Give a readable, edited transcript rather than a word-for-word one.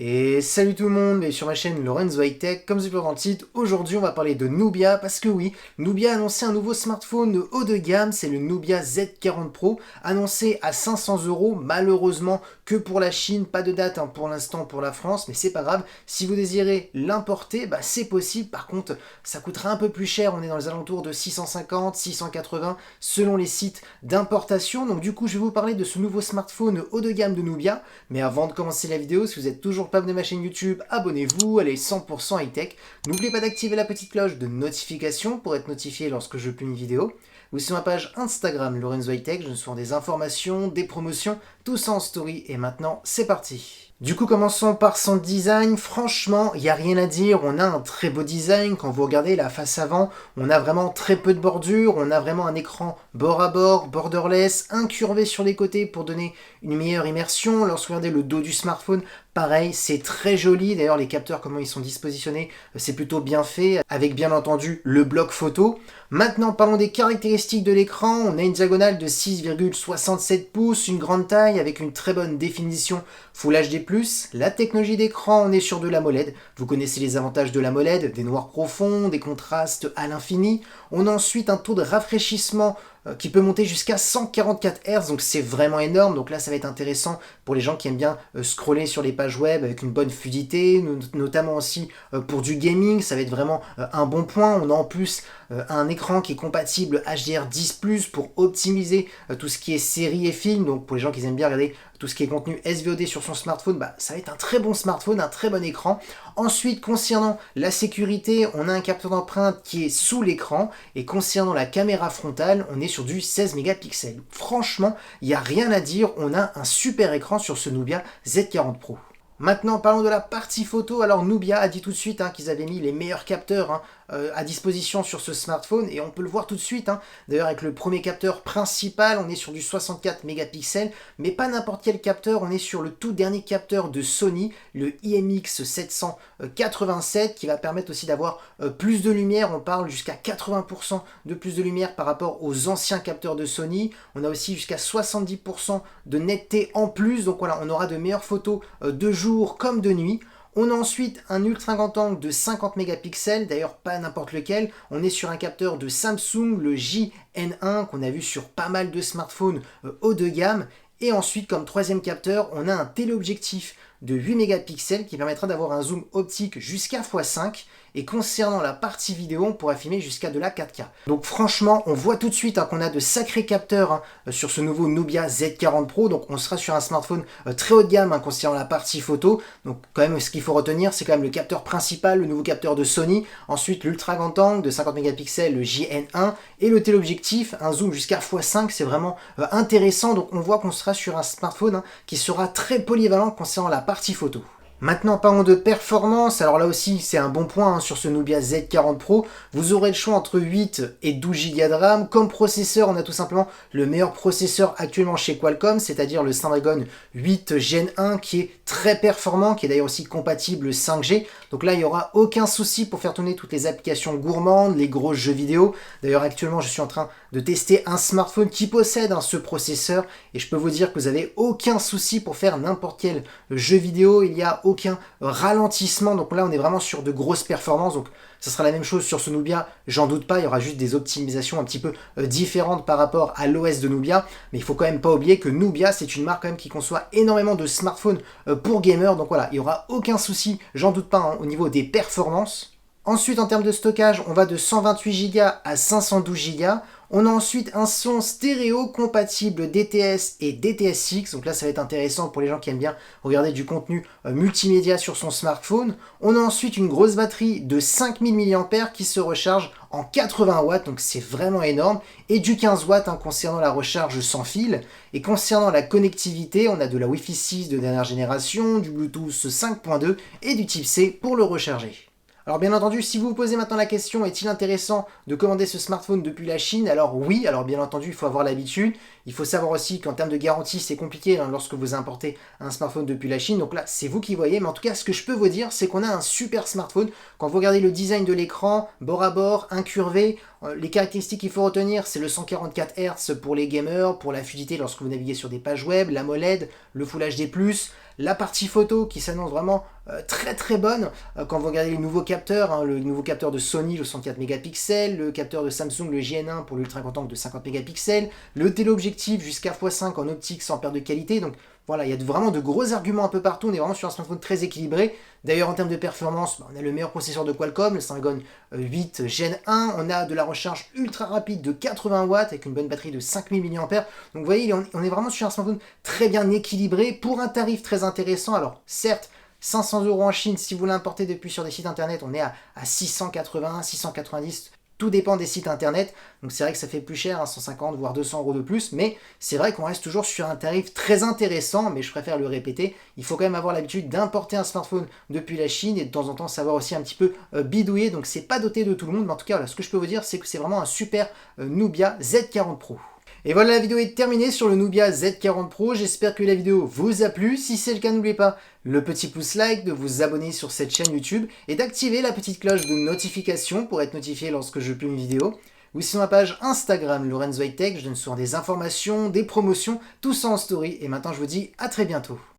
Et salut tout le monde, et sur ma chaîne Lorenzo High Tech, comme je l'ai dans le titre, aujourd'hui on va parler de Nubia, parce que oui, Nubia a annoncé un nouveau smartphone haut de gamme, c'est le Nubia Z40 Pro, annoncé à 500 €, malheureusement que pour la Chine, pas de date pour l'instant pour la France, mais c'est pas grave, si vous désirez l'importer, c'est possible, par contre ça coûtera un peu plus cher, on est dans les alentours de 650, 680, selon les sites d'importation, donc du coup je vais vous parler de ce nouveau smartphone haut de gamme de Nubia, mais avant de commencer la vidéo, si vous êtes toujours pas abonné à ma chaîne YouTube, abonnez-vous, elle est 100% high-tech. N'oubliez pas d'activer la petite cloche de notification pour être notifié lorsque je publie une vidéo. Ou sur ma page Instagram Lorenzo High Tech, je vous des informations, des promotions, tout ça en story. Et maintenant, c'est parti. Du coup, commençons par son design. Franchement, il n'y a rien à dire. On a un très beau design. Quand vous regardez la face avant, on a vraiment très peu de bordure. On a vraiment un écran bord à bord, borderless, incurvé sur les côtés pour donner une meilleure immersion. Lorsque vous regardez le dos du smartphone, pareil, c'est très joli. D'ailleurs, les capteurs, comment ils sont dispositionnés, c'est plutôt bien fait. Avec bien entendu le bloc photo. Maintenant, parlons des caractéristiques de l'écran. On a une diagonale de 6,67 pouces, une grande taille avec une très bonne définition Full HD+. La technologie d'écran, on est sur de l'AMOLED. Vous connaissez les avantages de l'AMOLED, des noirs profonds, des contrastes à l'infini. On a ensuite un taux de rafraîchissement qui peut monter jusqu'à 144 Hz, donc c'est vraiment énorme. Donc là, ça va être intéressant pour les gens qui aiment bien scroller sur les pages web avec une bonne fluidité, notamment aussi pour du gaming, ça va être vraiment un bon point. On a en plus un écran qui est compatible HDR10+, pour optimiser tout ce qui est séries et films, donc pour les gens qui aiment bien regarder tout ce qui est contenu SVOD sur son smartphone, ça va être un très bon smartphone, un très bon écran. Ensuite, concernant la sécurité, on a un capteur d'empreinte qui est sous l'écran, et concernant la caméra frontale, on est sur du 16 mégapixels. Franchement, il n'y a rien à dire, on a un super écran sur ce Nubia Z40 Pro. Maintenant, parlons de la partie photo. Alors Nubia a dit tout de suite qu'ils avaient mis les meilleurs capteurs à disposition sur ce smartphone, et on peut le voir tout de suite. D'ailleurs, avec le premier capteur principal, on est sur du 64 mégapixels, mais pas n'importe quel capteur, on est sur le tout dernier capteur de Sony, le IMX787, qui va permettre aussi d'avoir plus de lumière. On parle jusqu'à 80% de plus de lumière par rapport aux anciens capteurs de Sony. On a aussi jusqu'à 70% de netteté en plus, donc voilà, on aura de meilleures photos de jour comme de nuit. On a ensuite un ultra grand angle de 50 mégapixels, d'ailleurs pas n'importe lequel. On est sur un capteur de Samsung, le JN1, qu'on a vu sur pas mal de smartphones haut de gamme. Et ensuite, comme troisième capteur, on a un téléobjectif de 8 mégapixels qui permettra d'avoir un zoom optique jusqu'à x5. Et concernant la partie vidéo, on pourra filmer jusqu'à de la 4K. Donc franchement, on voit tout de suite qu'on a de sacrés capteurs sur ce nouveau Nubia Z40 Pro. Donc on sera sur un smartphone très haut de gamme concernant la partie photo. Donc quand même, ce qu'il faut retenir, c'est quand même le capteur principal, le nouveau capteur de Sony. Ensuite, l'ultra grand angle de 50 mégapixels, le JN1. Et le téléobjectif, un zoom jusqu'à x5. C'est vraiment intéressant. Donc on voit qu'on sera sur un smartphone qui sera très polyvalent concernant la partie photo. Maintenant, parlons de performance. Alors là aussi, c'est un bon point sur ce Nubia Z40 Pro. Vous aurez le choix entre 8 et 12 Go de RAM. Comme processeur, on a tout simplement le meilleur processeur actuellement chez Qualcomm, c'est-à-dire le Snapdragon 8 Gen 1, qui est très performant, qui est d'ailleurs aussi compatible 5G. Donc là, il n'y aura aucun souci pour faire tourner toutes les applications gourmandes, les gros jeux vidéo. D'ailleurs, actuellement, je suis en train de tester un smartphone qui possède ce processeur, et je peux vous dire que vous n'avez aucun souci pour faire n'importe quel jeu vidéo. Il y a aucun ralentissement, donc là on est vraiment sur de grosses performances. Donc ça sera la même chose sur ce Nubia, j'en doute pas. Il y aura juste des optimisations un petit peu différentes par rapport à l'OS de Nubia, mais il faut quand même pas oublier que Nubia, c'est une marque quand même qui conçoit énormément de smartphones pour gamers. Donc voilà, il n'y aura aucun souci, j'en doute pas, au niveau des performances. Ensuite, en termes de stockage, on va de 128 Go à 512 Go. On a ensuite un son stéréo compatible DTS et DTS:X. Donc là, ça va être intéressant pour les gens qui aiment bien regarder du contenu multimédia sur son smartphone. On a ensuite une grosse batterie de 5000 mAh qui se recharge en 80 watts. Donc c'est vraiment énorme. Et du 15 watts concernant la recharge sans fil. Et concernant la connectivité, on a de la Wi-Fi 6 de dernière génération, du Bluetooth 5.2 et du type C pour le recharger. Alors bien entendu, si vous vous posez maintenant la question, est-il intéressant de commander ce smartphone depuis la Chine? Alors oui, alors bien entendu, il faut avoir l'habitude. Il faut savoir aussi qu'en termes de garantie, c'est compliqué lorsque vous importez un smartphone depuis la Chine. Donc là, c'est vous qui voyez. Mais en tout cas, ce que je peux vous dire, c'est qu'on a un super smartphone. Quand vous regardez le design de l'écran, bord à bord, incurvé, les caractéristiques qu'il faut retenir, c'est le 144 Hz pour les gamers, pour la fluidité lorsque vous naviguez sur des pages web, l'AMOLED, le Full HD+, la partie photo qui s'annonce vraiment très très bonne. Quand vous regardez les nouveaux capteurs, hein, le nouveau capteur de Sony, le 64 mégapixels, le capteur de Samsung, le JN1 pour l'ultra grand angle de 50 mégapixels, le téléobjectif jusqu'à x5 en optique sans perte de qualité. Donc voilà, il y a vraiment de gros arguments un peu partout. On est vraiment sur un smartphone très équilibré. D'ailleurs, en termes de performance, on a le meilleur processeur de Qualcomm, le Snapdragon 8 Gen 1. On a de la recharge ultra rapide de 80 watts avec une bonne batterie de 5000 mAh. Donc vous voyez, on est vraiment sur un smartphone très bien équilibré pour un tarif très intéressant. Alors certes, 500 € en Chine, si vous l'importez depuis sur des sites internet, on est à 680, 690. Tout dépend des sites internet, donc c'est vrai que ça fait plus cher, hein, 150 voire 200 € de plus, mais c'est vrai qu'on reste toujours sur un tarif très intéressant, mais je préfère le répéter, il faut quand même avoir l'habitude d'importer un smartphone depuis la Chine et de temps en temps savoir aussi un petit peu bidouiller, donc c'est pas doté de tout le monde, mais en tout cas voilà, ce que je peux vous dire c'est que c'est vraiment un super Nubia Z40 Pro. Et voilà, la vidéo est terminée sur le Nubia Z40 Pro, j'espère que la vidéo vous a plu, si c'est le cas n'oubliez pas le petit pouce like, de vous abonner sur cette chaîne YouTube et d'activer la petite cloche de notification pour être notifié lorsque je publie une vidéo. Ou sur ma page Instagram Lorenzo High Tech, je donne souvent des informations, des promotions, tout ça en story et maintenant je vous dis à très bientôt.